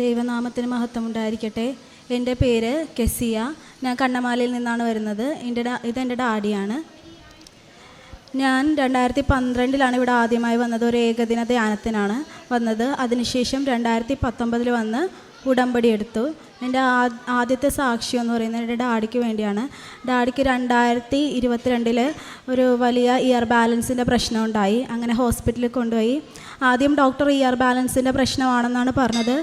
ദൈവനാമത്തിന് മഹത്വം ഉണ്ടായിരിക്കട്ടെ. എൻ്റെ പേര് കെസിയ. ഞാൻ കണ്ണമാലയിൽ നിന്നാണ് വരുന്നത്. ഇതെൻ്റെ ഡാഡിയാണ്. ഞാൻ 2012 ഇവിടെ ആദ്യമായി വന്നത്. ഒരു ഏകദിന ധ്യാനത്തിനാണ് വന്നത്. അതിനുശേഷം 2019 വന്ന് ഉടമ്പടി എടുത്തു. എൻ്റെ ആദ്യത്തെ സാക്ഷ്യം എന്ന് പറയുന്നത് എൻ്റെ ഡാഡിക്ക് വേണ്ടിയാണ്. ഡാഡിക്ക് 2022 ഒരു വലിയ ഇയർ ബാലൻസിൻ്റെ പ്രശ്നം ഉണ്ടായി. അങ്ങനെ ഹോസ്പിറ്റലിൽ കൊണ്ടുപോയി. ആദ്യം ഡോക്ടർ ഇയർ ബാലൻസിൻ്റെ പ്രശ്നമാണെന്നാണ് പറഞ്ഞത്.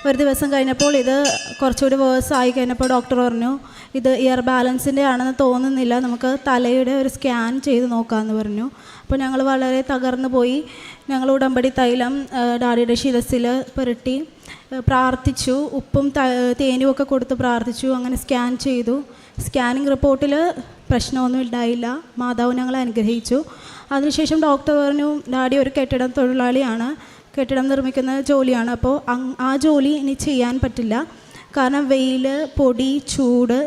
ഒരു ദിവസം കഴിഞ്ഞപ്പോൾ ഇത് കുറച്ചുകൂടി വേഴ്സ് ആയി കഴിഞ്ഞപ്പോൾ ഡോക്ടർ പറഞ്ഞു, ഇത് ഇയർ ബാലൻസിൻ്റെ ആണെന്ന് തോന്നുന്നില്ല, നമുക്ക് തലയുടെ ഒരു സ്കാൻ ചെയ്ത് നോക്കാമെന്ന് പറഞ്ഞു. അപ്പോൾ ഞങ്ങൾ വളരെ തകർന്നു പോയി. ഞങ്ങൾ ഉടമ്പടി തൈലം ഡാഡിയുടെ ശിരസിൽ പുരട്ടി പ്രാർത്ഥിച്ചു. ഉപ്പും തേനും ഒക്കെ കൊടുത്ത് പ്രാർത്ഥിച്ചു. അങ്ങനെ സ്കാൻ ചെയ്തു. സ്കാനിങ് റിപ്പോർട്ടിൽ പ്രശ്നമൊന്നും ഉണ്ടായില്ല. മാതാവ് ഞങ്ങളെ അനുഗ്രഹിച്ചു. അതിനുശേഷം ഡോക്ടർ പറഞ്ഞു, ഡാഡി ഒരു കെട്ടിടം തൊഴിലാളിയാണ്, കെട്ടിടം നിർമ്മിക്കുന്ന ജോലിയാണ്. അപ്പോൾ ആ ജോലി ഇനി ചെയ്യാൻ പറ്റില്ല. കാരണം വെയിൽ, പൊടി, ചൂട്,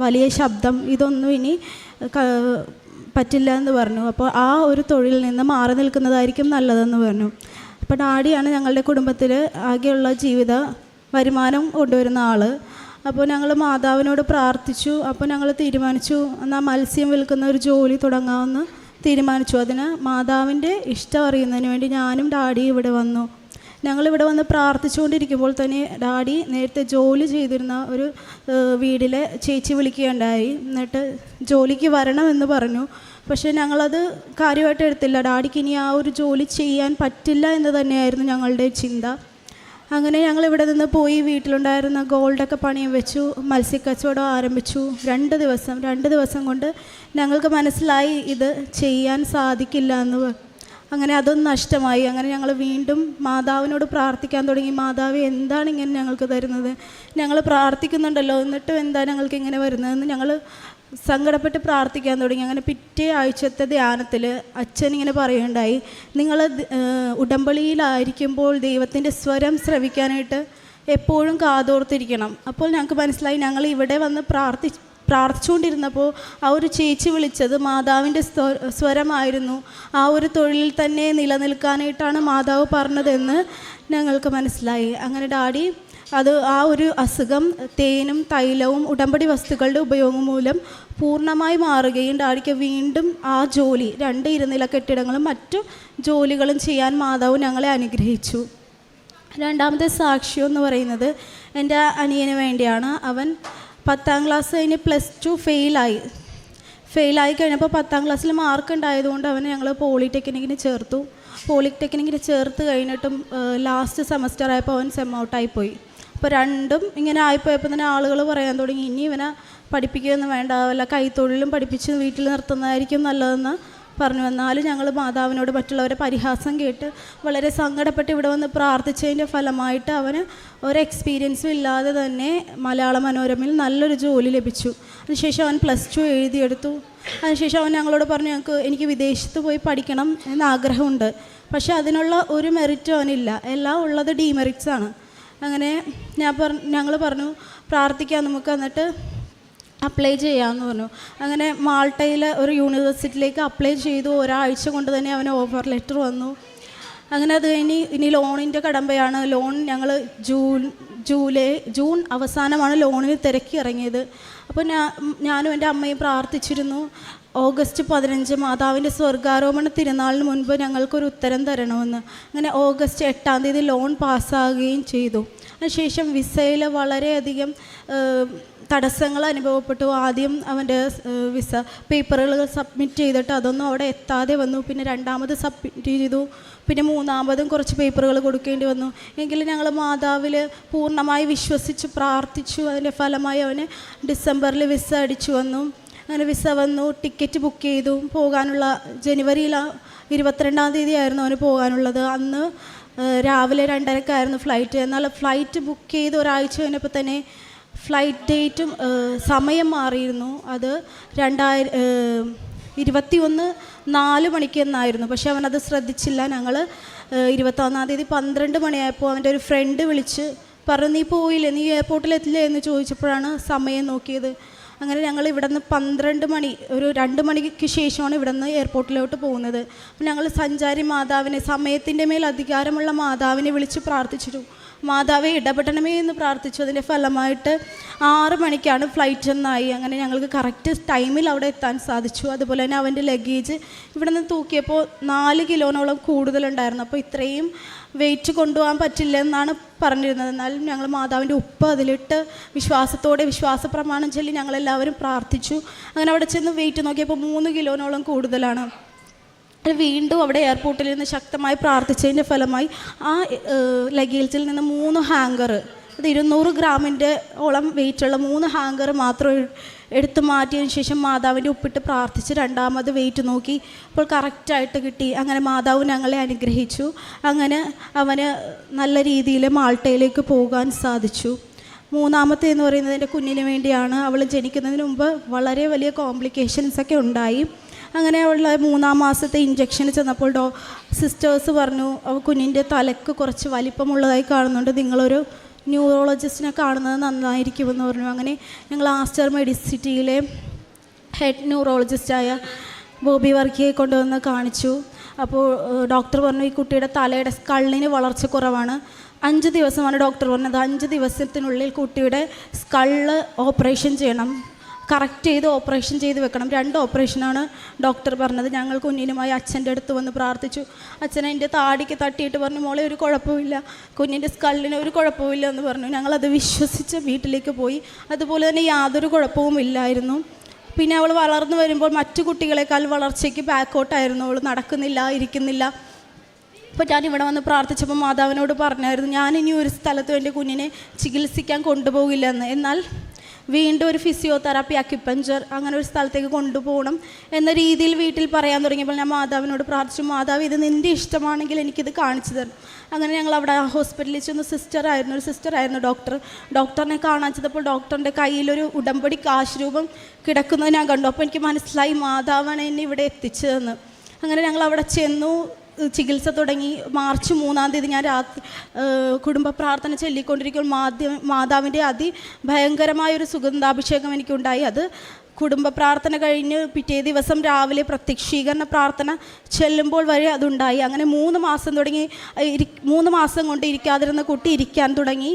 വലിയ ശബ്ദം, ഇതൊന്നും ഇനി പറ്റില്ല എന്ന് പറഞ്ഞു. അപ്പോൾ ആ ഒരു തൊഴിലിൽ നിന്ന് മാറി നിൽക്കുന്നതായിരിക്കും നല്ലതെന്ന് പറഞ്ഞു. അപ്പോൾ ഡാഡിയാണ് ഞങ്ങളുടെ കുടുംബത്തിൽ ആകെയുള്ള ജീവിത വരുമാനം കൊണ്ടുവരുന്ന ആൾ. അപ്പോൾ ഞങ്ങൾ മാതാവിനോട് പ്രാർത്ഥിച്ചു. അപ്പോൾ ഞങ്ങൾ തീരുമാനിച്ചു, എന്നാൽ മത്സ്യം വിൽക്കുന്ന ഒരു ജോലി തുടങ്ങാമെന്ന് തീരുമാനിച്ചു. അതിന് മാതാവിൻ്റെ ഇഷ്ടം അറിയുന്നതിന് വേണ്ടി ഞാനും ഡാഡിയും ഇവിടെ വന്നു. ഞങ്ങളിവിടെ വന്ന് പ്രാർത്ഥിച്ചുകൊണ്ടിരിക്കുമ്പോൾ തന്നെ ഡാഡി നേരത്തെ ജോലി ചെയ്തിരുന്ന ഒരു വീട്ടിലെ ചേച്ചി വിളിക്കുകയുണ്ടായി. എന്നിട്ട് ജോലിക്ക് വരണമെന്ന് പറഞ്ഞു. പക്ഷേ ഞങ്ങളത് കാര്യമായിട്ട് എടുത്തില്ല. ഡാഡിക്ക് ഇനി ആ ഒരു ജോലി ചെയ്യാൻ പറ്റില്ല എന്ന് തന്നെയായിരുന്നു ഞങ്ങളുടെ ചിന്ത. അങ്ങനെ ഞങ്ങളിവിടെ നിന്ന് പോയി വീട്ടിലുണ്ടായിരുന്ന ഗോൾഡൊക്കെ പണിയും വെച്ചു, മത്സ്യക്കച്ചവടം ആരംഭിച്ചു. 2 ദിവസം കൊണ്ട് ഞങ്ങൾക്ക് മനസ്സിലായി ഇത് ചെയ്യാൻ സാധിക്കില്ല എന്ന്. അങ്ങനെ അതും നഷ്ടമായി. അങ്ങനെ ഞങ്ങൾ വീണ്ടും മാതാവിനോട് പ്രാർത്ഥിക്കാൻ തുടങ്ങി. മാതാവ് എന്താണ് ഇങ്ങനെ ഞങ്ങൾക്ക് തരുന്നത്? ഞങ്ങൾ പ്രാർത്ഥിക്കുന്നുണ്ടല്ലോ, എന്നിട്ടും എന്താ ഞങ്ങൾക്ക് ഇങ്ങനെ വരുന്നതെന്ന് ഞങ്ങൾ സങ്കടപ്പെട്ട് പ്രാർത്ഥിക്കാൻ തുടങ്ങി. അങ്ങനെ പിറ്റേ ആഴ്ചത്തെ ധ്യാനത്തിൽ അച്ഛൻ ഇങ്ങനെ പറയുകയുണ്ടായി, നിങ്ങൾ ഉടമ്പടിയിലായിരിക്കുമ്പോൾ ദൈവത്തിൻ്റെ സ്വരം ശ്രവിക്കാനായിട്ട് എപ്പോഴും കാതോർത്തിരിക്കണം. അപ്പോൾ ഞങ്ങൾക്ക് മനസ്സിലായി, ഞങ്ങൾ ഇവിടെ വന്ന് പ്രാർത്ഥിച്ചുകൊണ്ടിരുന്നപ്പോൾ ആ ഒരു ചേച്ചി വിളിച്ചത് മാതാവിൻ്റെ സ്വരമായിരുന്നു. ആ ഒരു തൊഴിലിൽ തന്നെ നിലനിൽക്കാനായിട്ടാണ് മാതാവ് പറഞ്ഞതെന്ന് ഞങ്ങൾക്ക് മനസ്സിലായി. അങ്ങനെ ഡാഡി ആ ഒരു അസുഖം തേനും തൈലവും ഉടമ്പടി വസ്തുക്കളുടെ ഉപയോഗം മൂലം പൂർണ്ണമായി മാറുകയും ഡാഡിക്ക് വീണ്ടും ആ ജോലി 2 ഇരുനില കെട്ടിടങ്ങളും മറ്റു ജോലികളും ചെയ്യാൻ മാതാവ് ഞങ്ങളെ അനുഗ്രഹിച്ചു. രണ്ടാമത്തെ സാക്ഷ്യം എന്ന് പറയുന്നത് എൻ്റെ അനിയന് വേണ്ടിയാണ്. അവൻ 10ാം ക്ലാസ് കഴിഞ്ഞ് +2 ഫെയിലായി കഴിഞ്ഞപ്പോൾ 10ാം ക്ലാസ്സിൽ മാർക്ക് ഉണ്ടായതുകൊണ്ട് അവനെ ഞങ്ങൾ പോളിടെക്നിക്കിന് ചേർത്തു. പോളിടെക്നിക്കിന് ചേർത്ത് കഴിഞ്ഞിട്ടും ലാസ്റ്റ് സെമസ്റ്റർ ആയപ്പോൾ അവൻ സെം ഔട്ടായിപ്പോയി. അപ്പോൾ രണ്ടും ഇങ്ങനെ ആയിപ്പോയപ്പോൾ തന്നെ ആളുകൾ പറയാൻ തുടങ്ങി, ഇനി ഇവനെ പഠിപ്പിക്കുകയൊന്നും വേണ്ട, വല്ല കൈത്തൊഴിലും പഠിപ്പിച്ച് വീട്ടിൽ നിർത്തുന്നതായിരിക്കും നല്ലതെന്ന് പറഞ്ഞു. വന്നാലും ഞങ്ങൾ മാതാവിനോട് മറ്റുള്ളവരെ പരിഹാസം കേട്ട് വളരെ സങ്കടപ്പെട്ട് ഇവിടെ വന്ന് പ്രാർത്ഥിച്ചതിൻ്റെ ഫലമായിട്ട് അവന് ഒരു എക്സ്പീരിയൻസും ഇല്ലാതെ തന്നെ മലയാള മനോരമയിൽ നല്ലൊരു ജോലി ലഭിച്ചു. അതിനുശേഷം അവൻ +2 എഴുതിയെടുത്തു. അതിനുശേഷം അവൻ ഞങ്ങളോട് പറഞ്ഞു, എനിക്ക് വിദേശത്ത് പോയി പഠിക്കണം എന്നാഗ്രഹമുണ്ട്, പക്ഷേ അതിനുള്ള ഒരു മെറിറ്റും അവനില്ല, എല്ലാം ഉള്ളത് ഡീമെറിറ്റ്സാണ്. അങ്ങനെ ഞങ്ങൾ പറഞ്ഞു, പ്രാർത്ഥിക്കാം നമുക്ക്, എന്നിട്ട് അപ്ലൈ ചെയ്യാമെന്ന് പറഞ്ഞു. അങ്ങനെ മാൾട്ടയിലെ ഒരു യൂണിവേഴ്സിറ്റിയിലേക്ക് അപ്ലൈ ചെയ്തു. ഒരാഴ്ച കൊണ്ട് തന്നെ അവന് ഓഫർ ലെറ്റർ വന്നു. അങ്ങനെ അത് കഴിഞ്ഞ് ഇനി ലോണിൻ്റെ കടമ്പയാണ്. ലോൺ ഞങ്ങൾ ജൂൺ അവസാനമാണ് ലോണിന് തിരക്കി ഇറങ്ങിയത്. അപ്പോൾ ഞാനും എൻ്റെ അമ്മയും പ്രാർത്ഥിച്ചിരുന്നു, ഓഗസ്റ്റ് 15 മാതാവിൻ്റെ സ്വർഗാരോപണ തിരുനാളിന് മുൻപ് ഞങ്ങൾക്കൊരു ഉത്തരം തരണമെന്ന്. അങ്ങനെ ഓഗസ്റ്റ് 8-ാം തീയതി ലോൺ പാസ്സാകുകയും ചെയ്തു. അതിനുശേഷം വിസയിൽ വളരെയധികം തടസ്സങ്ങൾ അനുഭവപ്പെട്ടു. ആദ്യം അവൻ്റെ വിസ പേപ്പറുകൾ സബ്മിറ്റ് ചെയ്തിട്ട് അതൊന്നും അവിടെ എത്താതെ വന്നു. പിന്നെ 2ാമത് സബ്മിറ്റ് ചെയ്തു. പിന്നെ 3ാമതും കുറച്ച് പേപ്പറുകൾ കൊടുക്കേണ്ടി വന്നു. എങ്കിലും ഞങ്ങൾ മാതാവിൽ പൂർണ്ണമായി വിശ്വസിച്ച് പ്രാർത്ഥിച്ചു. അതിൻ്റെ ഫലമായി അവന് ഡിസംബറിൽ വിസ അടിച്ചു വന്നു. അങ്ങനെ വിസ വന്നു, ടിക്കറ്റ് ബുക്ക് ചെയ്തു. പോകാനുള്ള ജനുവരിയിൽ 22-ാം തീയതി ആയിരുന്നു അവന് പോകാനുള്ളത്. അന്ന് രാവിലെ 2:30-ക്കായിരുന്നു ഫ്ലൈറ്റ്. എന്നാൽ ഫ്ലൈറ്റ് ബുക്ക് ചെയ്ത് ഒരാഴ്ച കഴിഞ്ഞപ്പോൾ തന്നെ ഫ്ലൈറ്റ് ഡേറ്റും സമയം മാറിയിരുന്നു. അത് 2021 4 മണിക്ക് എന്നായിരുന്നു. പക്ഷേ അവനത് ശ്രദ്ധിച്ചില്ല. ഞങ്ങൾ 21-ാം തീയതി 12 മണിയായപ്പോൾ അവൻ്റെ ഒരു ഫ്രണ്ട് വിളിച്ച് പറഞ്ഞു, നീ പോയില്ലേ, നീ എയർപോർട്ടിലെത്തില്ലേ എന്ന് ചോദിച്ചപ്പോഴാണ് സമയം നോക്കിയത്. അങ്ങനെ ഞങ്ങൾ ഇവിടെ നിന്ന് 12 മണി, ഒരു 2 മണിക്ക് ശേഷമാണ് ഇവിടെ നിന്ന് എയർപോർട്ടിലോട്ട് പോകുന്നത്. അപ്പോൾ ഞങ്ങൾ സഞ്ചാരി മാതാവിനെ, സമയത്തിൻ്റെ മേൽ അധികാരമുള്ള മാതാവിനെ വിളിച്ച് പ്രാർത്ഥിച്ചിരുന്നു. മാതാവേ ഇടപെടണമേ എന്ന് പ്രാർത്ഥിച്ചു. അതിൻ്റെ ഫലമായിട്ട് 6 മണിക്കാണ് ഫ്ലൈറ്റ് എന്നായി. അങ്ങനെ ഞങ്ങൾക്ക് കറക്റ്റ് ടൈമിൽ അവിടെ എത്താൻ സാധിച്ചു. അതുപോലെ തന്നെ അവൻ്റെ ലഗേജ് ഇവിടെ നിന്ന് തൂക്കിയപ്പോൾ 4 കിലോനോളം കൂടുതലുണ്ടായിരുന്നു. അപ്പോൾ ഇത്രയും വെയിറ്റ് കൊണ്ടുപോകാൻ പറ്റില്ല എന്നാണ് പറഞ്ഞിരുന്നത്. എന്നാലും ഞങ്ങൾ മാതാവിൻ്റെ ഉപ്പ് അതിലിട്ട് വിശ്വാസത്തോടെ വിശ്വാസ പ്രമാണം ചൊല്ലി ഞങ്ങളെല്ലാവരും പ്രാർത്ഥിച്ചു. അങ്ങനെ അവിടെ ചെന്ന് വെയിറ്റ് നോക്കിയപ്പോൾ 3 കിലോനോളം കൂടുതലാണ്. വീണ്ടും അവിടെ എയർപോർട്ടിൽ നിന്ന് ശക്തമായി പ്രാർത്ഥിച്ചതിൻ്റെ ഫലമായി ആ ലഗേജിൽ നിന്ന് 3 ഹാങ്കർ, അത് 200 ഗ്രാമിൻ്റെ ഓളം വെയിറ്റുള്ള 3 ഹാങ്കർ മാത്രം എടുത്തു മാറ്റിയതിന് ശേഷം മാതാവിൻ്റെ ഉപ്പിട്ട് പ്രാർത്ഥിച്ച് രണ്ടാമത് വെയിറ്റ് നോക്കി അപ്പോൾ കറക്റ്റായിട്ട് കിട്ടി. അങ്ങനെ മാതാവ് ഞങ്ങളെ അനുഗ്രഹിച്ചു. അങ്ങനെ അവന് നല്ല രീതിയിൽ മാൾട്ടയിലേക്ക് പോകാൻ സാധിച്ചു. മൂന്നാമത്തെ എന്ന് പറയുന്നത് എൻ്റെ കുഞ്ഞിന് വേണ്ടിയാണ്. അവൾ ജനിക്കുന്നതിന് മുമ്പ് വളരെ വലിയ കോംപ്ലിക്കേഷൻസൊക്കെ ഉണ്ടായി. അങ്ങനെ അവളുടെ 3-ാം മാസത്തെ ഇഞ്ചക്ഷൻ ചെന്നപ്പോൾ സിസ്റ്റേഴ്സ് പറഞ്ഞു, കുഞ്ഞിൻ്റെ തലക്ക് കുറച്ച് വലിപ്പമുള്ളതായി കാണുന്നുണ്ട്, നിങ്ങളൊരു ന്യൂറോളജിസ്റ്റിനെ കാണുന്നത് നന്നായിരിക്കുമെന്ന് പറഞ്ഞു. അങ്ങനെ ഞങ്ങൾ ആസ്റ്റർ മെഡിസിറ്റിയിലെ ഹെഡ് ന്യൂറോളജിസ്റ്റായ ബോബി വർക്കിയെ കൊണ്ടുവന്ന് കാണിച്ചു. അപ്പോൾ ഡോക്ടർ പറഞ്ഞു, ഈ കുട്ടിയുടെ തലയുടെ സ്കള്ളിന് വളർച്ച കുറവാണ്. 5 ദിവസമാണ് ഡോക്ടർ പറഞ്ഞത്. 5 ദിവസത്തിനുള്ളിൽ കുട്ടിയുടെ സ്കള്ള് ഓപ്പറേഷൻ ചെയ്യണം, കറക്റ്റ് ചെയ്ത് ഓപ്പറേഷൻ ചെയ്ത് വെക്കണം. 2 ഓപ്പറേഷനാണ് ഡോക്ടർ പറഞ്ഞത്. ഞങ്ങൾ കുഞ്ഞിനുമായി അച്ഛൻ്റെ അടുത്ത് വന്ന് പ്രാർത്ഥിച്ചു. അച്ഛൻ എൻ്റെ താടിക്ക് തട്ടിയിട്ട് പറഞ്ഞു, മോളെ ഒരു കുഴപ്പമില്ല, കുഞ്ഞിൻ്റെ സ്കള്ളിന് ഒരു കുഴപ്പമില്ല എന്ന് പറഞ്ഞു. ഞങ്ങളത് വിശ്വസിച്ച് വീട്ടിലേക്ക് പോയി. അതുപോലെ തന്നെ യാതൊരു കുഴപ്പവും ഇല്ലായിരുന്നു. പിന്നെ അവൾ വളർന്നു വരുമ്പോൾ മറ്റു കുട്ടികളെക്കാൾ വളർച്ചയ്ക്ക് ബാക്കോട്ടായിരുന്നു. അവൾ നടക്കുന്നില്ല, ഇരിക്കുന്നില്ല. അപ്പോൾ ഞാനിവിടെ വന്ന് പ്രാർത്ഥിച്ചപ്പോൾ മാതാവിനോട് പറഞ്ഞായിരുന്നു, ഞാനിനി ഒരു സ്ഥലത്തും എൻ്റെ കുഞ്ഞിനെ ചികിത്സിക്കാൻ കൊണ്ടുപോകില്ലെന്ന്. എന്നാൽ വീണ്ടും ഒരു ഫിസിയോതെറാപ്പി, അക്യുപഞ്ചർ അങ്ങനെ ഒരു സ്ഥലത്തേക്ക് കൊണ്ടുപോകണം എന്ന രീതിയിൽ വീട്ടിൽ പറയാൻ തുടങ്ങിയപ്പോൾ ഞാൻ മാതാവിനോട് പ്രാർത്ഥിച്ചു, മാതാവ് ഇത് നിൻ്റെ ഇഷ്ടമാണെങ്കിൽ എനിക്കിത് കാണിച്ചു തരണം. അങ്ങനെ ഞങ്ങൾ അവിടെ ഹോസ്പിറ്റലിൽ ചെന്ന് ഒരു സിസ്റ്ററായിരുന്നു ഡോക്ടറിനെ കാണാൻ ചെന്നപ്പോൾ ഡോക്ടറിൻ്റെ കയ്യിലൊരു ഉടമ്പടി കാശ് രൂപം കിടക്കുന്നത് ഞാൻ കണ്ടു. അപ്പോൾ എനിക്ക് മനസ്സിലായി മാതാവാണ് എന്നെ ഇവിടെ എത്തിച്ചതെന്ന്. അങ്ങനെ ഞങ്ങൾ അവിടെ ചെന്നു, ചികിത്സ തുടങ്ങി. മാർച്ച് 3-ാം തീയതി ഞാൻ രാത്രി കുടുംബ പ്രാർത്ഥന ചൊല്ലിക്കൊണ്ടിരിക്കുമ്പോൾ മാതാവിൻ്റെ അതിഭയങ്കരമായൊരു സുഗന്ധാഭിഷേകം എനിക്കുണ്ടായി. അത് കുടുംബ പ്രാർത്ഥന കഴിഞ്ഞ് പിറ്റേ ദിവസം രാവിലെ പ്രത്യക്ഷീകരണ പ്രാർത്ഥന ചെല്ലുമ്പോൾ വരെ അതുണ്ടായി. അങ്ങനെ 3 മാസം കൊണ്ട് ഇരിക്കാതിരുന്ന കുട്ടി ഇരിക്കാൻ തുടങ്ങി.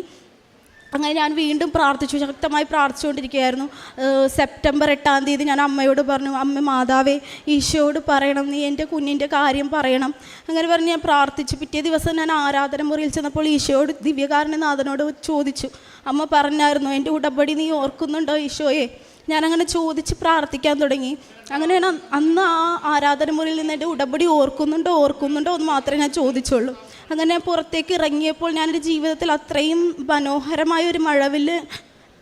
അങ്ങനെ ഞാൻ വീണ്ടും പ്രാർത്ഥിച്ചു, ശക്തമായി പ്രാർത്ഥിച്ചുകൊണ്ടിരിക്കുകയായിരുന്നു. സെപ്റ്റംബർ 8-ാം തീയതി ഞാൻ അമ്മയോട് പറഞ്ഞു, അമ്മ മാതാവേ ഈശോയോട് പറയണം, നീ എൻ്റെ കുഞ്ഞിൻ്റെ കാര്യം പറയണം. അങ്ങനെ പറഞ്ഞ് ഞാൻ പ്രാർത്ഥിച്ചു. പിറ്റേ ദിവസം ഞാൻ ആരാധന മുറിയിൽ ചെന്നപ്പോൾ ഈശോയോട്, ദിവ്യകാരുണ്യനാഥനോട് ചോദിച്ചു. അമ്മ പറഞ്ഞായിരുന്നു, എൻ്റെ ഉടമ്പടി നീ ഓർക്കുന്നുണ്ടോ ഈശോയെ? ഞാനങ്ങനെ ചോദിച്ച് പ്രാർത്ഥിക്കാൻ തുടങ്ങി. അങ്ങനെ ഞാൻ അന്ന് ആ ആരാധന മുറിയിൽ നിന്ന് എൻ്റെ ഉടമ്പടി ഓർക്കുന്നുണ്ടോ എന്ന് മാത്രമേ ഞാൻ ചോദിച്ചുള്ളൂ. അങ്ങനെ പുറത്തേക്ക് ഇറങ്ങിയപ്പോൾ ഞാനെൻ്റെ ജീവിതത്തിൽ അത്രയും മനോഹരമായൊരു മഴവില്ല്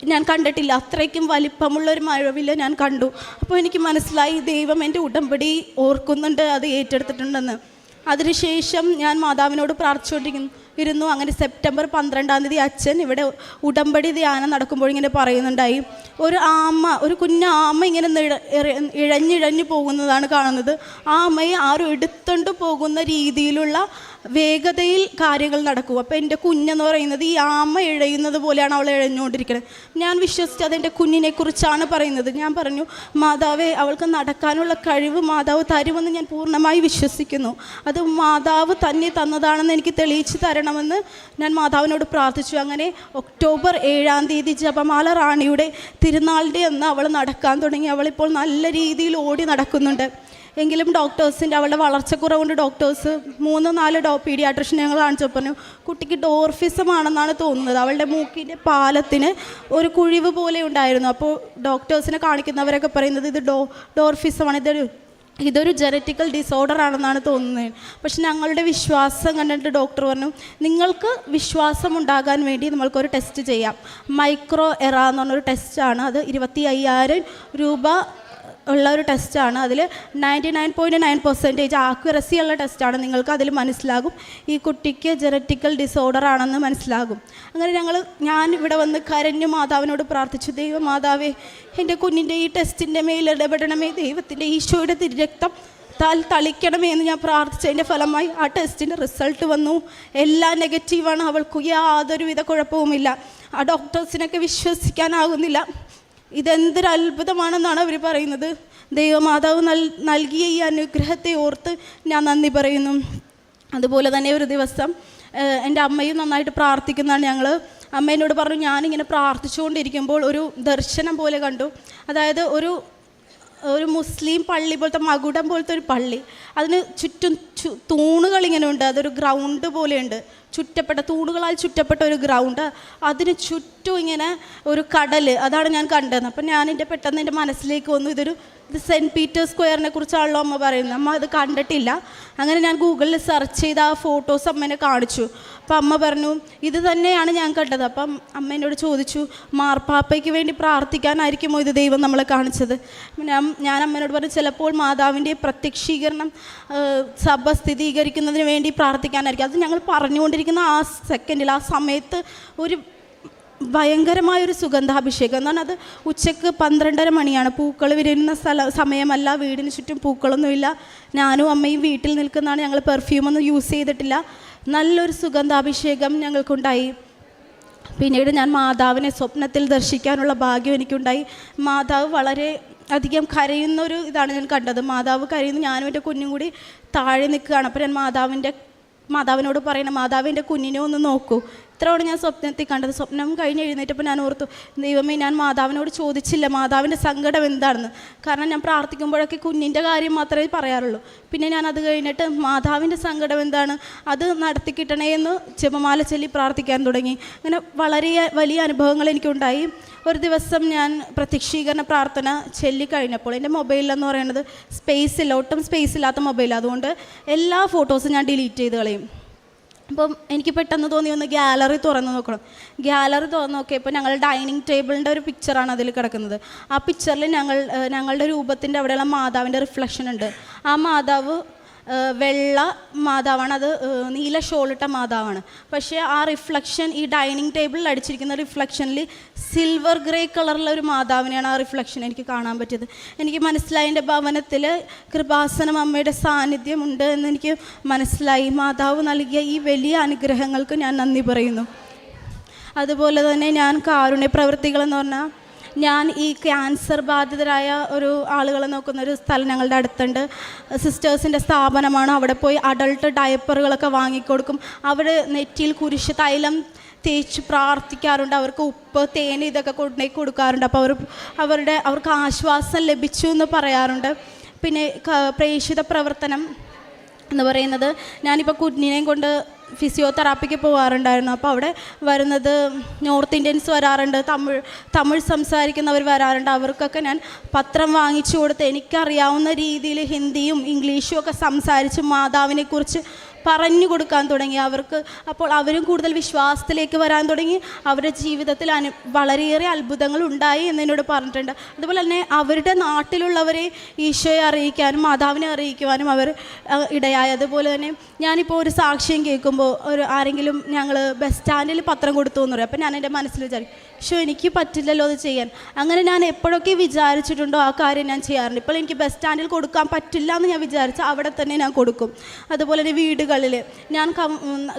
ഞാൻ കണ്ടിട്ടില്ല. അത്രയ്ക്കും വലിപ്പമുള്ളൊരു മഴവില്ല് ഞാൻ കണ്ടു. അപ്പോൾ എനിക്ക് മനസ്സിലായി, ദൈവം എൻ്റെ ഉടമ്പടി ഓർക്കുന്നുണ്ട്, അത് ഏറ്റെടുത്തിട്ടുണ്ടെന്ന്. അതിനുശേഷം ഞാൻ മാതാവിനോട് പ്രാർത്ഥിച്ചുകൊണ്ടിരുന്നു. അങ്ങനെ സെപ്റ്റംബർ 12-ാം തീയതി അച്ഛൻ ഇവിടെ ഉടമ്പടി ധ്യാനം നടക്കുമ്പോൾ ഇങ്ങനെ പറയുന്നുണ്ടായി, ഒരു കുഞ്ഞാമ ഇങ്ങനെ ഇഴഞ്ഞിഴഞ്ഞു പോകുന്നതാണ് കാണുന്നത്. ആ അമ്മയെ ആരും എടുത്തുകൊണ്ട് പോകുന്ന രീതിയിലുള്ള വേഗതയിൽ കാര്യങ്ങൾ നടക്കും. അപ്പോൾ എൻ്റെ കുഞ്ഞെന്ന് പറയുന്നത് ഈ ആമ ഇഴയുന്നത് പോലെയാണ് അവൾ ഇഴഞ്ഞുകൊണ്ടിരിക്കുന്നത്. ഞാൻ വിശ്വസിച്ച് അതെൻ്റെ കുഞ്ഞിനെക്കുറിച്ചാണ് പറയുന്നത്. ഞാൻ പറഞ്ഞു, മാതാവേ അവൾക്ക് നടക്കാനുള്ള കഴിവ് മാതാവ് തരുമെന്ന് ഞാൻ പൂർണ്ണമായി വിശ്വസിക്കുന്നു. അത് മാതാവ് തന്നെ തന്നതാണെന്ന് എനിക്ക് തെളിയിച്ച് തരണമെന്ന് ഞാൻ മാതാവിനോട് പ്രാർത്ഥിച്ചു. അങ്ങനെ ഒക്ടോബർ 7-ാം തീയതി ജപമാല റാണിയുടെ തിരുനാളിൻ്റെ അന്ന് അവൾ നടക്കാൻ തുടങ്ങി. അവളിപ്പോൾ നല്ല രീതിയിൽ ഓടി നടക്കുന്നുണ്ട്. എങ്കിലും അവളുടെ വളർച്ചക്കുറവുകൊണ്ട് ഡോക്ടേഴ്സ് 3-4 പീഡിയാട്രിഷ്യൻ ഞങ്ങൾ കാണിച്ചപ്പോൾ പറഞ്ഞു, കുട്ടിക്ക് ഡോർഫിസം ആണെന്നാണ് തോന്നുന്നത്. അവളുടെ മൂക്കിൻ്റെ പാലത്തിന് ഒരു കുഴിവ് പോലെ ഉണ്ടായിരുന്നു. അപ്പോൾ ഡോക്ടേഴ്സിനെ കാണിക്കുന്നവരൊക്കെ പറയുന്നത് ഇത് ഡോർഫിസമാണ്, ഇതൊരു ജനറ്റിക്കൽ ഡിസോർഡർ ആണെന്നാണ് തോന്നുന്നത്. പക്ഷെ ഞങ്ങളുടെ വിശ്വാസം കണ്ടിട്ട് ഡോക്ടർ പറഞ്ഞു, നിങ്ങൾക്ക് വിശ്വാസം ഉണ്ടാകാൻ വേണ്ടി നമ്മൾക്കൊരു ടെസ്റ്റ് ചെയ്യാം. മൈക്രോ എറ എന്ന് പറഞ്ഞൊരു ടെസ്റ്റാണ്. അത് 25,000 രൂപ ഉള്ള ഒരു ടെസ്റ്റാണ്. അതിൽ 99.9% ആക്യുറസി ഉള്ള ടെസ്റ്റാണ്. നിങ്ങൾക്ക് അതിൽ മനസ്സിലാകും ഈ കുട്ടിക്ക് ജനറ്റിക്കൽ ഡിസോർഡർ ആണെന്ന് മനസ്സിലാകും. അങ്ങനെ ഞാൻ ഇവിടെ വന്ന് കരഞ്ഞു മാതാവിനോട് പ്രാർത്ഥിച്ചു, മാതാവേ എൻ്റെ കുഞ്ഞിൻ്റെ ഈ ടെസ്റ്റിൻ്റെ മേൽ ഇടപെടണമേ, ദൈവത്തിൻ്റെ ഈശോയുടെ തിരുരക്തം തളിക്കണമേ എന്ന് ഞാൻ പ്രാർത്ഥിച്ചതിൻ്റെ ഫലമായി ആ ടെസ്റ്റിൻ്റെ റിസൾട്ട് വന്നു. എല്ലാം നെഗറ്റീവാണ്. അവൾക്ക് യാതൊരുവിധ കുഴപ്പവുമില്ല. ആ ഡോക്ടേഴ്സിനൊക്കെ വിശ്വസിക്കാനാകുന്നില്ല. ഇതെന്തൊരു അത്ഭുതമാണെന്നാണ് അവർ പറയുന്നത്. ദൈവമാതാവ് നൽകിയ ഈ അനുഗ്രഹത്തെ ഓർത്ത് ഞാൻ നന്ദി പറയുന്നു. അതുപോലെ തന്നെ ഒരു ദിവസം എൻ്റെ അമ്മയും നന്നായിട്ട് പ്രാർത്ഥിക്കുന്നതാണ്. ഞങ്ങൾ അമ്മ എന്നോട് പറഞ്ഞു, ഞാനിങ്ങനെ പ്രാർത്ഥിച്ചുകൊണ്ടിരിക്കുമ്പോൾ ഒരു ദർശനം പോലെ കണ്ടു. അതായത് ഒരു മുസ്ലിം പള്ളി പോലത്തെ മകുടം പോലത്തെ ഒരു പള്ളി, അതിന് ചുറ്റും തൂണുകളിങ്ങനെ ഉണ്ട്. അതൊരു ഗ്രൗണ്ട് പോലെയുണ്ട്, ചുറ്റപ്പെട്ട തൂണുകളാൽ ചുറ്റപ്പെട്ട ഒരു ഗ്രൗണ്ട്, അതിന് ചുറ്റും ഇങ്ങനെ ഒരു കടൽ. അതാണ് ഞാൻ കണ്ടത്. അപ്പം പെട്ടെന്ന് എൻ്റെ മനസ്സിലേക്ക് വന്നു, ഇത് സെൻറ്റ് പീറ്റേഴ്സ് സ്ക്വയറിനെ കുറിച്ചാണല്ലോ അമ്മ പറയുന്നത്. അമ്മ അത് കണ്ടിട്ടില്ല. അങ്ങനെ ഞാൻ ഗൂഗിളിൽ സെർച്ച് ചെയ്ത് ആ ഫോട്ടോസ് അമ്മേനെ കാണിച്ചു. അപ്പം അമ്മ പറഞ്ഞു, ഇത് തന്നെയാണ് ഞാൻ കണ്ടത്. അപ്പം അമ്മ എന്നോട് ചോദിച്ചു, മാർപ്പാപ്പയ്ക്ക് വേണ്ടി പ്രാർത്ഥിക്കാനായിരിക്കുമോ ഇത് ദൈവം നമ്മളെ കാണിച്ചത്? ഞാൻ അമ്മേനോട് പറഞ്ഞു, ചിലപ്പോൾ മാതാവിൻ്റെ പ്രത്യക്ഷീകരണം സഭ സ്ഥിരീകരിക്കുന്നതിന് വേണ്ടി പ്രാർത്ഥിക്കാനായിരിക്കും. അത് ഞങ്ങൾ പറഞ്ഞുകൊണ്ടിരിക്കുന്ന ആ സെക്കൻഡിൽ, ആ സമയത്ത് ഒരു ഭയങ്കരമായൊരു സുഗന്ധാഭിഷേകം. എന്നാണ് അത് ഉച്ചയ്ക്ക് 12:30 മണിയാണ്. പൂക്കൾ വിരിയുന്ന സമയമല്ല, വീടിന് ചുറ്റും പൂക്കളൊന്നുമില്ല. ഞാനും അമ്മയും വീട്ടിൽ നിൽക്കുന്നതാണ്. ഞങ്ങൾ പെർഫ്യൂമൊന്നും യൂസ് ചെയ്തിട്ടില്ല. നല്ലൊരു സുഗന്ധാഭിഷേകം ഞങ്ങൾക്കുണ്ടായി. പിന്നീട് ഞാൻ മാതാവിനെ സ്വപ്നത്തിൽ ദർശിക്കാനുള്ള ഭാഗ്യം എനിക്കുണ്ടായി. മാതാവ് വളരെ അധികം കരയുന്നൊരു ഇതാണ് ഞാൻ കണ്ടത്. മാതാവ് കരയുന്നു, ഞാനും എൻ്റെ കുഞ്ഞും കൂടി താഴെ നിൽക്കുകയാണ്. അപ്പോൾ ഞാൻ മാതാവിനോട് പറയണം, മാതാവിൻ്റെ കുഞ്ഞിനെ ഒന്ന് നോക്കൂ. ഇത്രയാണ് ഞാൻ സ്വപ്നത്തിൽ കണ്ടത്. സ്വപ്നം കഴിഞ്ഞ് എഴുന്നേറ്റപ്പോൾ ഞാൻ ഓർത്തു, ദൈവമേ, ഞാൻ മാതാവിനോട് ചോദിച്ചില്ല മാതാവിൻ്റെ സങ്കടം എന്താണെന്ന്. കാരണം ഞാൻ പ്രാർത്ഥിക്കുമ്പോഴൊക്കെ കുഞ്ഞിൻ്റെ കാര്യം മാത്രമേ പറയാറുള്ളൂ. പിന്നെ ഞാൻ അത് കഴിഞ്ഞിട്ട് മാതാവിൻ്റെ സങ്കടം എന്താണ്, അത് നടത്തി കിട്ടണേ എന്ന് ജപമാല ചൊല്ലി പ്രാർത്ഥിക്കാൻ തുടങ്ങി. അങ്ങനെ വളരെ വലിയ അനുഭവങ്ങൾ എനിക്കുണ്ടായി. ഒരു ദിവസം ഞാൻ പ്രത്യക്ഷീകരണ പ്രാർത്ഥന ചൊല്ലിക്കഴിഞ്ഞപ്പോൾ എൻ്റെ മൊബൈലിലെന്ന് പറയുന്നത് ഒട്ടും സ്പേസ് ഇല്ലാത്ത മൊബൈൽ, അതുകൊണ്ട് എല്ലാ ഫോട്ടോസും ഞാൻ ഡിലീറ്റ് ചെയ്ത് കളയും. അപ്പം എനിക്ക് പെട്ടെന്ന് തോന്നി, ഒന്ന് ഗ്യാലറി തുറന്ന് നോക്കണം. ഗ്യാലറി തുറന്ന് നോക്കിയപ്പോൾ ഞങ്ങളുടെ ഡൈനിങ് ടേബിളിൻ്റെ ഒരു പിക്ചറാണ് അതിൽ കിടക്കുന്നത്. ആ പിക്ചറിൽ ഞങ്ങളുടെ രൂപത്തിൻ്റെ അവിടെയുള്ള മാതാവിൻ്റെ റിഫ്ലക്ഷൻ ഉണ്ട്. ആ മാതാവ് വെള്ള മാതാവാണ്, അത് നീല ഷോളിട്ട മാതാവാണ്. പക്ഷേ ആ റിഫ്ലക്ഷൻ, ഈ ഡൈനിങ് ടേബിളിൽ അടിച്ചിരിക്കുന്ന റിഫ്ലക്ഷനിൽ സിൽവർ ഗ്രേ കളറുള്ള ഒരു മാതാവിനെയാണ് ആ റിഫ്ലക്ഷൻ എനിക്ക് കാണാൻ പറ്റിയത്. എനിക്ക് മനസ്സിലായി, എൻ്റെ ഭവനത്തിൽ കൃപാസനം അമ്മയുടെ സാന്നിധ്യമുണ്ട് എന്ന് എനിക്ക് മനസ്സിലായി. മാതാവ് നൽകിയ ഈ വലിയ അനുഗ്രഹങ്ങൾക്ക് ഞാൻ നന്ദി പറയുന്നു. അതുപോലെ തന്നെ ഞാൻ കാരുണ്യ പ്രവൃത്തികളെന്ന് പറഞ്ഞാൽ, ഞാൻ ഈ ക്യാൻസർ ബാധിതരായ ഒരു ആളുകളെ നോക്കുന്ന ഒരു സ്ഥലം ഞങ്ങളുടെ അടുത്തുണ്ട്. സിസ്റ്റേഴ്സിൻ്റെ സ്ഥാപനമാണ്. അവിടെ പോയി അഡൾട്ട് ഡയപ്പറുകളൊക്കെ വാങ്ങിക്കൊടുക്കും. അവിടെ നെറ്റിയിൽ കുരിശ് തൈലം തേച്ച് പ്രാർത്ഥിക്കാറുണ്ട്. അവർക്ക് ഉപ്പ്, തേൻ ഇതൊക്കെ കൊണ്ടുപോയി കൊടുക്കാറുണ്ട്. അപ്പോൾ അവർക്ക് ആശ്വാസം ലഭിച്ചു എന്ന് പറയാറുണ്ട്. പിന്നെ പ്രേക്ഷിത പ്രവർത്തനം എന്ന് പറയുന്നത്, ഞാനിപ്പോൾ കുഞ്ഞിനെയും കൊണ്ട് ഫിസിയോതെറാപ്പിക്ക് പോകാറുണ്ടായിരുന്നു. അപ്പോൾ അവിടെ വരുന്നത് നോർത്ത് ഇന്ത്യൻസ് വരാറുണ്ട്, തമിഴ് സംസാരിക്കുന്നവർ വരാറുണ്ട്. അവർക്കൊക്കെ ഞാൻ പത്രം വാങ്ങിച്ചു കൊടുത്ത് എനിക്കറിയാവുന്ന രീതിയിൽ ഹിന്ദിയും ഇംഗ്ലീഷും ഒക്കെ സംസാരിച്ച് മാതാവിനെക്കുറിച്ച് പറഞ്ഞു കൊടുക്കാൻ തുടങ്ങി അവർക്ക്. അപ്പോൾ അവരും കൂടുതൽ വിശ്വാസത്തിലേക്ക് വരാൻ തുടങ്ങി. അവരുടെ ജീവിതത്തിൽ വളരെയേറെ അത്ഭുതങ്ങൾ ഉണ്ടായി എന്നോട് പറഞ്ഞിട്ടുണ്ട്. അതുപോലെ തന്നെ അവരുടെ നാട്ടിലുള്ളവരെ ഈശോയെ അറിയിക്കാനും മാതാവിനെ അറിയിക്കുവാനും അവർ ഇടയായി. അതുപോലെ തന്നെ ഞാനിപ്പോൾ ഒരു സാക്ഷ്യം കേൾക്കുമ്പോൾ ആരെങ്കിലും ഞങ്ങൾ ബസ് സ്റ്റാൻഡിൽ പത്രം കൊടുത്തു എന്ന് പറയും. അപ്പോൾ ഞാൻ എൻ്റെ മനസ്സിൽ വിചാരിക്കും, എനിക്ക് പറ്റില്ലല്ലോ അത് ചെയ്യാൻ. അങ്ങനെ ഞാൻ എപ്പോഴൊക്കെ വിചാരിച്ചിട്ടുണ്ടോ ആ കാര്യം ഞാൻ ചെയ്യാറുണ്ട്. ഇപ്പോൾ എനിക്ക് ബസ് സ്റ്റാൻഡിൽ കൊടുക്കാൻ പറ്റില്ല എന്ന് ഞാൻ വിചാരിച്ചാൽ അവിടെ തന്നെ ഞാൻ കൊടുക്കും. അതുപോലെ തന്നെ വീടുകളിൽ ഞാൻ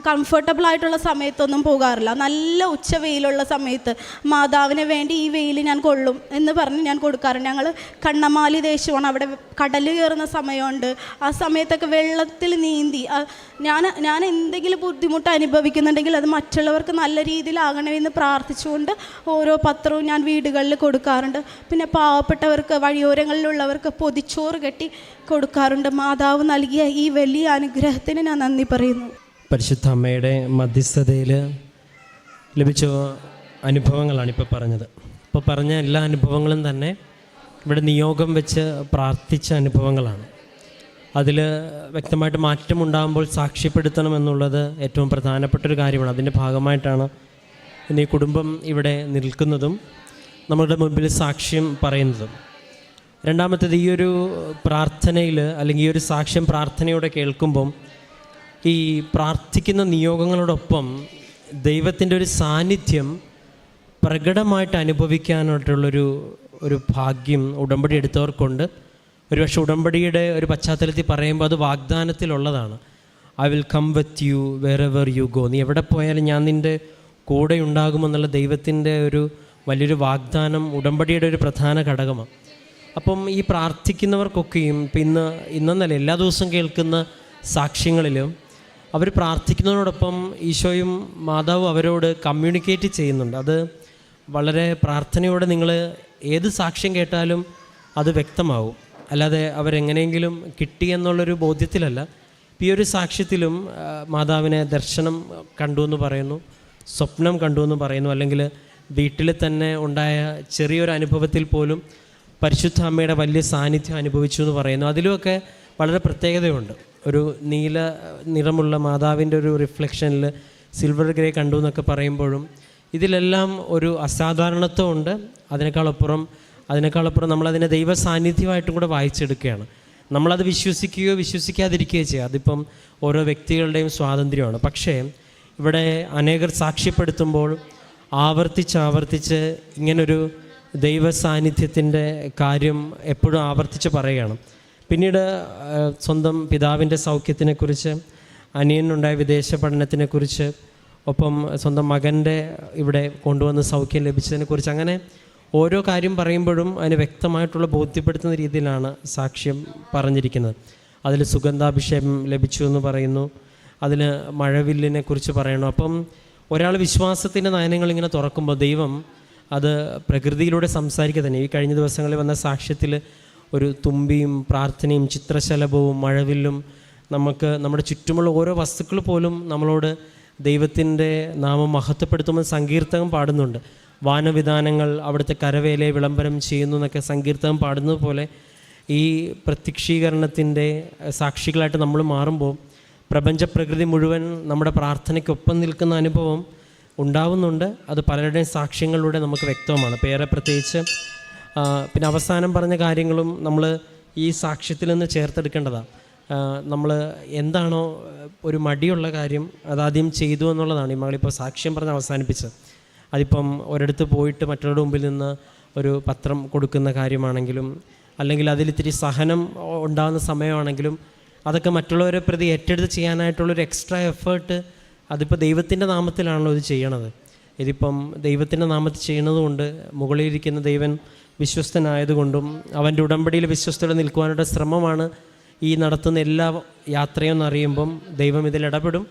കംഫർട്ടബിൾ ആയിട്ടുള്ള സമയത്തൊന്നും പോകാറില്ല. നല്ല ഉച്ച വെയിലുള്ള സമയത്ത് മാതാവിന് വേണ്ടി ഈ വെയിൽ ഞാൻ കൊള്ളും എന്ന് പറഞ്ഞ് ഞാൻ കൊടുക്കാറുണ്ട്. ഞങ്ങൾ കണ്ണമാലി ദേശമാണ്, അവിടെ കടൽ കയറുന്ന സമയമുണ്ട്. ആ സമയത്തൊക്കെ വെള്ളത്തിൽ നീന്തി ഞാൻ എന്തെങ്കിലും ബുദ്ധിമുട്ട് അനുഭവിക്കുന്നുണ്ടെങ്കിൽ അത് മറ്റുള്ളവർക്ക് നല്ല രീതിയിലാകണമെന്ന് പ്രാർത്ഥിച്ചുകൊണ്ട് ഓരോ പത്രവും ഞാൻ വീടുകളിൽ കൊടുക്കാറുണ്ട്. പിന്നെ പാവപ്പെട്ടവർക്ക്, വഴിയോരങ്ങളിലുള്ളവർക്ക് പൊതിച്ചോറ് കെട്ടി കൊടുക്കാറുണ്ട്. മാതാവ് നൽകിയ ഈ വലിയ അനുഗ്രഹത്തിന് ഞാൻ നന്ദി പറയുന്നു. പരിശുദ്ധ അമ്മയുടെ മധ്യസ്ഥതയിൽ ലഭിച്ച അനുഭവങ്ങളാണ് ഇപ്പോൾ പറഞ്ഞത്. ഇപ്പോൾ പറഞ്ഞ എല്ലാ അനുഭവങ്ങളും തന്നെ ഇവിടെ നിയോഗം വെച്ച് പ്രാർത്ഥിച്ച അനുഭവങ്ങളാണ്. അതിൽ വ്യക്തമായിട്ട് മാറ്റമുണ്ടാകുമ്പോൾ സാക്ഷ്യപ്പെടുത്തണമെന്നുള്ളത് ഏറ്റവും പ്രധാനപ്പെട്ടൊരു കാര്യമാണ്. അതിൻ്റെ ഭാഗമായിട്ടാണ് ഇന്ന് ഈ കുടുംബം ഇവിടെ നിൽക്കുന്നതും നമ്മളുടെ മുൻപിൽ സാക്ഷ്യം പറയുന്നതും. രണ്ടാമത്തേത്, ഈ ഒരു പ്രാർത്ഥനയിൽ അല്ലെങ്കിൽ ഈ ഒരു സാക്ഷ്യം പ്രാർത്ഥനയോടെ കേൾക്കുമ്പം ഈ പ്രാർത്ഥിക്കുന്ന നിയോഗങ്ങളോടൊപ്പം ദൈവത്തിൻ്റെ ഒരു സാന്നിധ്യം പ്രകടമായിട്ട് അനുഭവിക്കാനായിട്ടുള്ളൊരു ഭാഗ്യം ഉടമ്പടി എടുത്തവർക്കുണ്ട്. ഒരുപക്ഷെ ഉടമ്പടിയുടെ ഒരു പശ്ചാത്തലത്തിൽ പറയുമ്പോൾ അത് വാഗ്ദാനത്തിലുള്ളതാണ്. I will come with you wherever you go. നീ എവിടെ പോയാലും ഞാൻ നിൻ്റെ കൂടെ ഉണ്ടാകുമെന്നുള്ള ദൈവത്തിൻ്റെ ഒരു വലിയൊരു വാഗ്ദാനം ഉടമ്പടിയുടെ ഒരു പ്രധാന ഘടകമാണ്. അപ്പം ഈ പ്രാർത്ഥിക്കുന്നവർക്കൊക്കെയും ഇപ്പം ഇന്നെന്നല്ല എല്ലാ ദിവസവും കേൾക്കുന്ന സാക്ഷ്യങ്ങളിലും അവർ പ്രാർത്ഥിക്കുന്നതിനോടൊപ്പം ഈശോയും മാതാവും അവരോട് കമ്മ്യൂണിക്കേറ്റ് ചെയ്യുന്നുണ്ട്. അത് വളരെ പ്രാർത്ഥനയോടെ നിങ്ങൾ ഏത് സാക്ഷ്യം കേട്ടാലും അത് വ്യക്തമാവും. അല്ലാതെ അവരെങ്ങനെയെങ്കിലും കിട്ടിയെന്നുള്ളൊരു ബോധ്യത്തിലല്ല. ഈ ഒരു സാക്ഷ്യത്തിലും മാതാവിനെ ദർശനം കണ്ടു എന്ന് പറയുന്നു, സ്വപ്നം കണ്ടു എന്ന് പറയുന്നു, അല്ലെങ്കിൽ വീട്ടിൽ തന്നെ ഉണ്ടായ ചെറിയൊരു അനുഭവത്തിൽ പോലും പരിശുദ്ധ അമ്മയുടെ വലിയ സാന്നിധ്യം അനുഭവിച്ചു എന്ന് പറയുന്നു. അതിലുമൊക്കെ വളരെ പ്രത്യേകതയുണ്ട്. ഒരു നീല നിറമുള്ള മാതാവിൻ്റെ ഒരു റിഫ്ലക്ഷനിൽ സിൽവർ ഗ്രേ കണ്ടു എന്നൊക്കെ പറയുമ്പോഴും ഇതിലെല്ലാം ഒരു അസാധാരണത്വമുണ്ട്. അതിനേക്കാളപ്പുറം നമ്മളതിനെ ദൈവ സാന്നിധ്യമായിട്ടും കൂടെ വായിച്ചെടുക്കുകയാണ്. നമ്മളത് വിശ്വസിക്കുകയോ വിശ്വസിക്കാതിരിക്കുകയോ ചെയ്യുക. അതിപ്പം ഓരോ വ്യക്തികളുടെയും സ്വാതന്ത്ര്യമാണ്. പക്ഷേ ഇവിടെ അനേകർ സാക്ഷ്യപ്പെടുത്തുമ്പോൾ ആവർത്തിച്ച് ഇങ്ങനൊരു ദൈവ സാന്നിധ്യത്തിൻ്റെ കാര്യം എപ്പോഴും ആവർത്തിച്ച് പറയുകയാണ്. പിന്നീട് സ്വന്തം പിതാവിൻ്റെ സൗഖ്യത്തിനെക്കുറിച്ച്, അനിയനുണ്ടായ വിദേശ പഠനത്തിനെക്കുറിച്ച്, ഒപ്പം സ്വന്തം മകൻ്റെ ഇവിടെ കൊണ്ടുവന്ന് സൗഖ്യം ലഭിച്ചതിനെക്കുറിച്ച്, അങ്ങനെ ഓരോ കാര്യം പറയുമ്പോഴും അതിന് വ്യക്തമായിട്ടുള്ള ബോധ്യപ്പെടുത്തുന്ന രീതിയിലാണ് സാക്ഷ്യം പറഞ്ഞിരിക്കുന്നത്. അതിൽ സുഗന്ധാഭിഷേകം ലഭിച്ചു എന്ന് പറയുന്നു, അതിൽ മഴവില്ലിനെ കുറിച്ച് പറയണു. അപ്പം ഒരാൾ വിശ്വാസത്തിൻ്റെ നയനങ്ങൾ ഇങ്ങനെ തുറക്കുമ്പോൾ ദൈവം അത് പ്രകൃതിയിലൂടെ സംസാരിക്കുക തന്നെ. ഈ കഴിഞ്ഞ ദിവസങ്ങളിൽ വന്ന സാക്ഷ്യത്തിൽ ഒരു തുമ്പിയും പ്രാർത്ഥനയും ചിത്രശലഭവും മഴവില്ലും, നമുക്ക് നമ്മുടെ ചുറ്റുമുള്ള ഓരോ വസ്തുക്കൾ പോലും നമ്മളോട് ദൈവത്തിൻ്റെ നാമം മഹത്വപ്പെടുത്തുമ്പോൾ സങ്കീർത്തകം പാടുന്നുണ്ട്. വാനവിധാനങ്ങൾ അവിടുത്തെ കരവേലയെ വിളംബരം ചെയ്യുന്നു എന്നൊക്കെ സങ്കീർത്തകം പാടുന്നത് പോലെ ഈ പ്രത്യക്ഷീകരണത്തിൻ്റെ സാക്ഷികളായിട്ട് നമ്മൾ മാറുമ്പോൾ പ്രപഞ്ചപ്രകൃതി മുഴുവൻ നമ്മുടെ പ്രാർത്ഥനയ്ക്കൊപ്പം നിൽക്കുന്ന അനുഭവം ഉണ്ടാവുന്നുണ്ട്. അത് പലരുടെയും സാക്ഷ്യങ്ങളിലൂടെ നമുക്ക് വ്യക്തമാണ്. പേരെ പ്രത്യേകിച്ച് പിന്നെ അവസാനം പറഞ്ഞ കാര്യങ്ങളും നമ്മൾ ഈ സാക്ഷ്യത്തിൽ നിന്ന് ചേർത്തെടുക്കേണ്ടതാണ്. നമ്മൾ എന്താണോ ഒരു മടിയുള്ള കാര്യം അതാദ്യം ചെയ്തു എന്നുള്ളതാണ് ഈ മകളിപ്പോൾ സാക്ഷ്യം പറഞ്ഞ് അവസാനിപ്പിച്ചത്. അതിപ്പം ഒരിടത്ത് പോയിട്ട് മറ്റുള്ളവരുടെ മുമ്പിൽ നിന്ന് ഒരു പത്രം കൊടുക്കുന്ന കാര്യമാണെങ്കിലും, അല്ലെങ്കിൽ അതിലിത്തിരി സഹനം ഉണ്ടാകുന്ന സമയമാണെങ്കിലും, അതൊക്കെ മറ്റുള്ളവരെ പ്രതി ഏറ്റെടുത്ത് ചെയ്യാനായിട്ടുള്ളൊരു എക്സ്ട്രാ എഫേർട്ട് അതിപ്പോൾ ദൈവത്തിൻ്റെ നാമത്തിലാണല്ലോ ഇത് ചെയ്യണത്. ഇതിപ്പം ദൈവത്തിൻ്റെ നാമത്തിൽ ചെയ്യണതുകൊണ്ട് മുകളിലിരിക്കുന്ന ദൈവൻ വിശ്വസ്തനായതുകൊണ്ടും അവൻ്റെ ഉടമ്പടിയിൽ വിശ്വസ്തയോടെ നിൽക്കുവാനുള്ള ശ്രമമാണ് ഈ നടത്തുന്ന എല്ലാ യാത്രയും എന്നറിയുമ്പം ദൈവം ഇതിൽ ഇടപെടും.